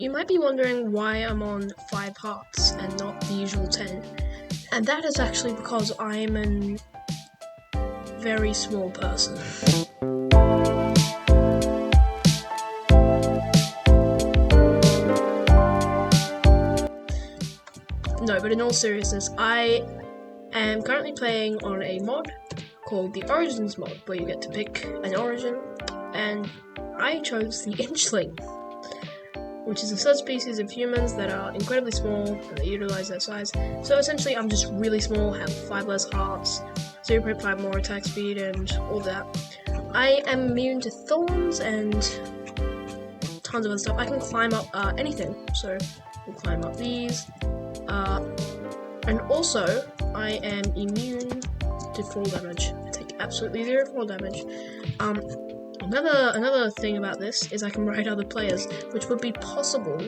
You might be wondering why I'm on 5 hearts and not the usual 10, and that is actually because I'm a very small person. No, but in all seriousness, I am currently playing on a mod called the Origins mod, where you get to pick an origin, and I chose the Inchling, which is a subspecies of humans that are incredibly small and they utilize their size. So essentially I'm just really small, have 5 less hearts, 0.5 more attack speed and all that. I am immune to thorns and tons of other stuff. I can climb up anything, so we'll climb up these. And also I am immune to fall damage. I take absolutely 0 fall damage. Another thing about this is I can raid other players, which would be possible,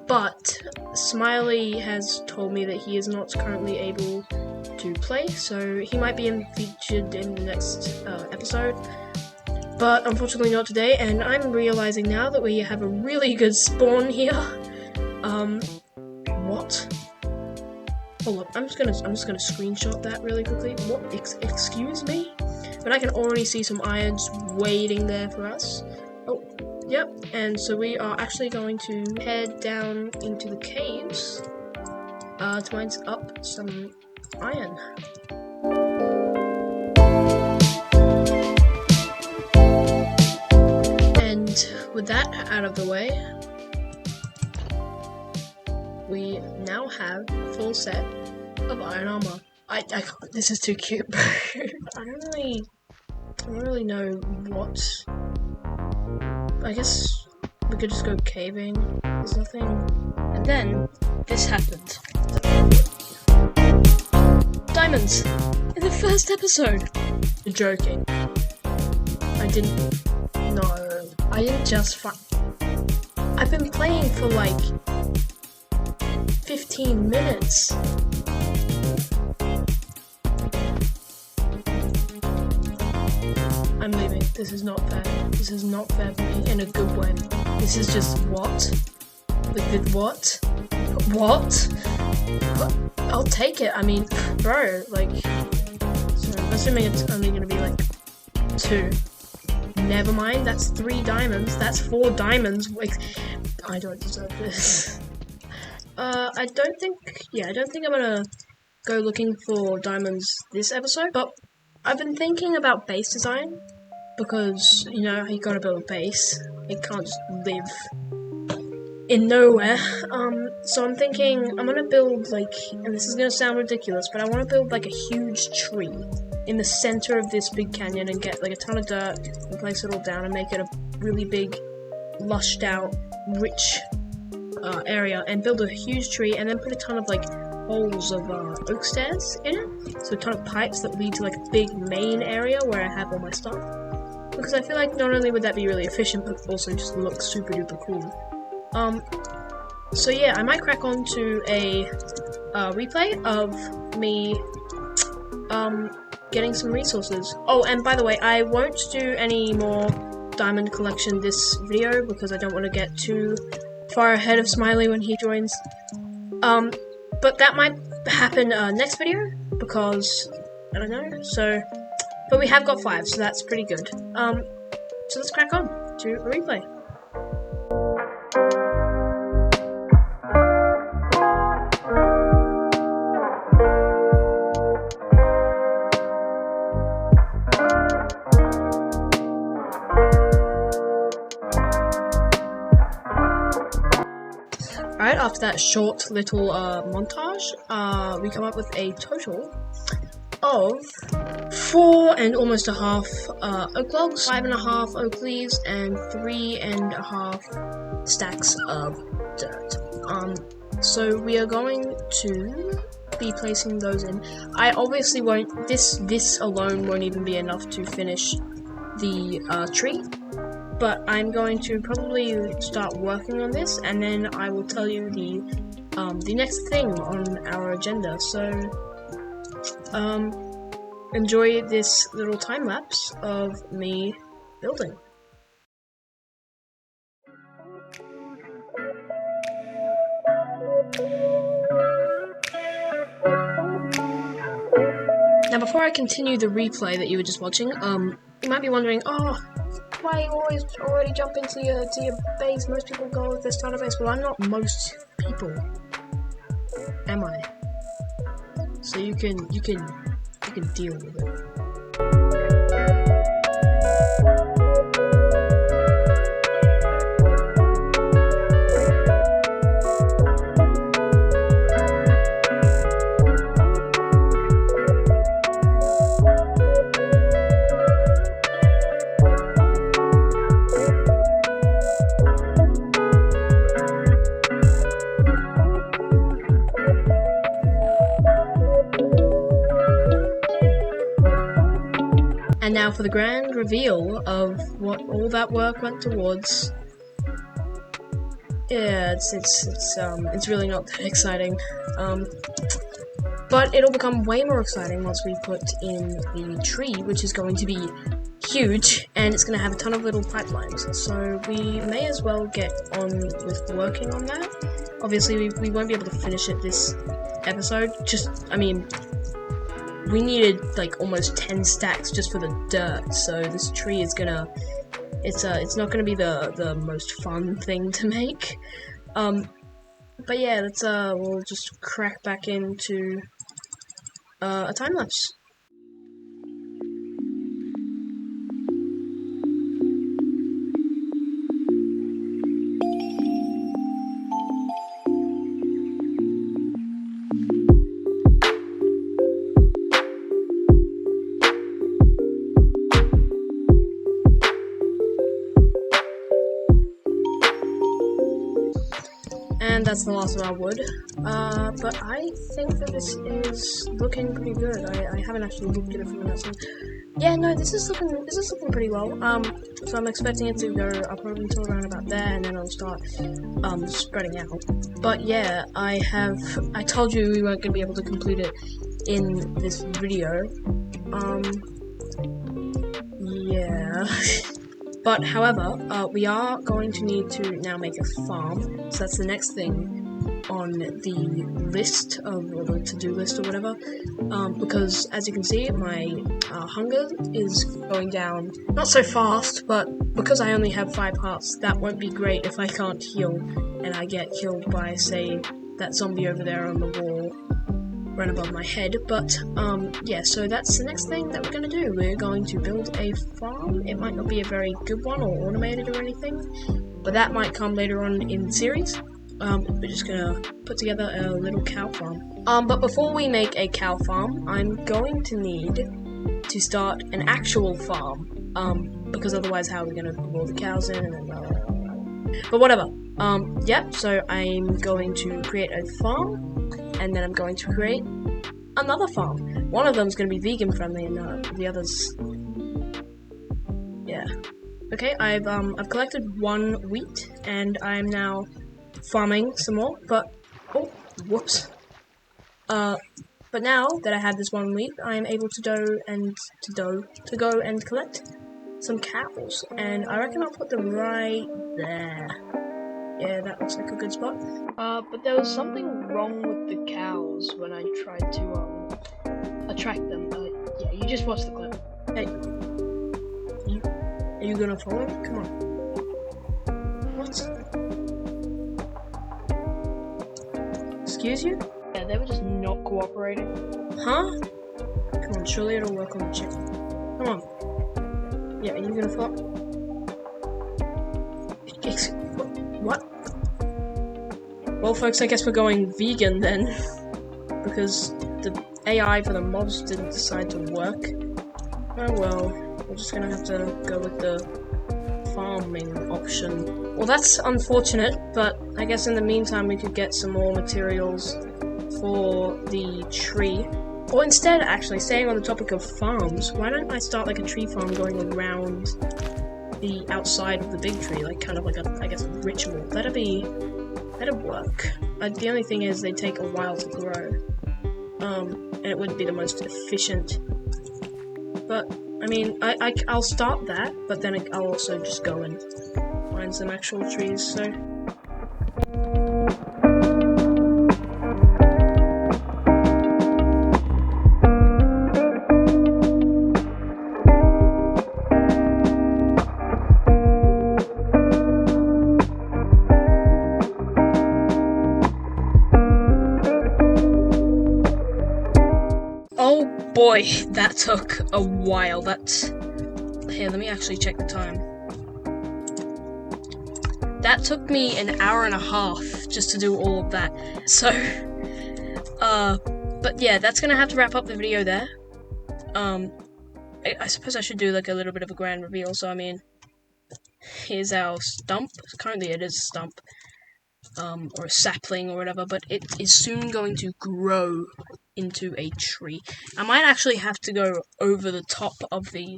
but Smiley has told me that he is not currently able to play, so he might be featured in the next episode, but unfortunately not today, and I'm realizing now that we have a really good spawn here. What? Hold up, I'm just gonna screenshot that really quickly. What? Excuse me? But I can already see some irons waiting there for us. Oh, yep. And so we are actually going to head down into the caves to mine up some iron. And with that out of the way, we now have a full set of iron armor. I can't, this is too cute. I don't really know what. I guess we could just go caving. There's nothing. And then this happened. Diamonds in the first episode. You're joking. I didn't. No, I didn't just find. I've been playing for like 15 minutes. I'm leaving. This is not fair. This is not fair for me in a good way. This is just what? Like, what? What? I'll take it. I mean, bro, like, so I'm assuming it's only gonna be like 2. Never mind, that's 3 diamonds. That's 4 diamonds. Like, I don't deserve this. I don't think I'm gonna go looking for diamonds this episode, but I've been thinking about base design, because, you know, you gotta build a base. It can't just live in nowhere. So I'm thinking I'm gonna build, like, and this is gonna sound ridiculous, but I wanna build, like, a huge tree in the center of this big canyon and get, like, a ton of dirt and place it all down and make it a really big, lushed out, rich area, and build a huge tree and then put a ton of, like, holes of oak stairs in it, so a ton of pipes that lead to like a big main area where I have all my stuff, because I feel like not only would that be really efficient, but also just look super duper cool. So yeah, I might crack on to a replay of me getting some resources. Oh, and by the way, I won't do any more diamond collection this video because I don't want to get too far ahead of Smiley when he joins. But that might happen next video, because, I don't know, so, but we have got 5, so that's pretty good. So let's crack on to a replay. Alright, after that short little montage, we come up with a total of 4 and almost a half oak logs, 5.5 oak leaves, and 3.5 stacks of dirt. So we are going to be placing those in. I obviously won't, this alone won't even be enough to finish the tree. But I'm going to probably start working on this, and then I will tell you the next thing on our agenda. So, enjoy this little time lapse of me building. I continue the replay that you were just watching, you might be wondering, oh, why you always already jump into your base? Most people go with their starter base. Well, I'm not most people, am I? So you can deal with it. And now for the grand reveal of what all that work went towards. Yeah, it's really not that exciting. But it'll become way more exciting once we put in the tree, which is going to be huge, and it's going to have a ton of little pipelines. So we may as well get on with working on that. Obviously, we won't be able to finish it this episode. We needed like almost 10 stacks just for the dirt, so this tree is gonna, it's not gonna be the most fun thing to make. But yeah, we'll just crack back into a time lapse. And that's the last of our wood, but I think that this is looking pretty good. I haven't actually looked at it from the outside. Yeah, no, this is looking pretty well. So I'm expecting it to go up until around about there, and then it'll start spreading out. But yeah, I told you we weren't going to be able to complete it in this video. Yeah. But, however, we are going to need to now make a farm, so that's the next thing on the list or the to-do list or whatever, because, as you can see, my hunger is going down, not so fast, but because I only have 5 hearts, that won't be great if I can't heal, and I get killed by, say, that zombie over there on the wall, right above my head. But yeah, so that's the next thing that we're going to do. We're going to build a farm. It might not be a very good one or automated or anything, but that might come later on in the series. We're just going to put together a little cow farm. But before we make a cow farm, I'm going to need to start an actual farm, because otherwise how are we going to put all the cows in and then but whatever. Yeah, so I'm going to create a farm, and then I'm going to create another farm. One of them's going to be vegan friendly, and the others, yeah. Okay, I've collected 1 wheat, and I'm now farming some more. But oh, whoops. But now that I have this 1 wheat, I'm able to go and collect some cows, and I reckon I'll put them right there. Yeah, that looks like a good spot. But there was something wrong with the cows when I tried to, attract them. Yeah, you just watch the clip. Hey. Are you gonna follow me? Come on. What? Excuse you? Yeah, they were just not cooperating. Huh? Come on, surely it'll work on the chicken. Come on. Yeah, are you gonna follow? What? Well, folks, I guess we're going vegan then, because the AI for the mobs didn't decide to work. Oh well, we're just gonna have to go with the farming option. Well, that's unfortunate, but I guess in the meantime we could get some more materials for the tree. Or instead, actually, staying on the topic of farms, why don't I start like a tree farm going around the outside of the big tree, like kind of like a, I guess, ritual. That'd work. The only thing is they take a while to grow, and it wouldn't be the most efficient. But I mean, I'll start that, but then I'll also just go and find some actual trees. So. boy, that took a while. Here, let me actually check the time. That took me an hour and a half just to do all of that. So, but yeah, that's gonna have to wrap up the video there. I suppose I should do like a little bit of a grand reveal. So I mean, here's our stump. Currently it is a stump, or a sapling or whatever, but it is soon going to grow into a tree. I might actually have to go over the top of the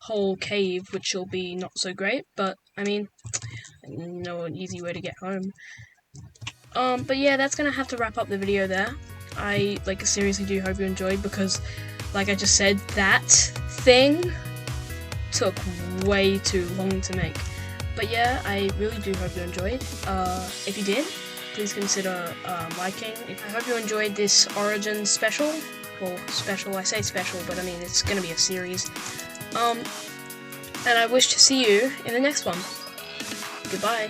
whole cave, which will be not so great, but I mean, an easy way to get home. But yeah, that's gonna have to wrap up the video there. I seriously do hope you enjoyed, because like I just said, that thing took way too long to make. But yeah, I really do hope you enjoyed. If you did, please consider liking. I hope you enjoyed this Origin special. Well, special, I say special, but I mean it's gonna be a series. And I wish to see you in the next one. Goodbye.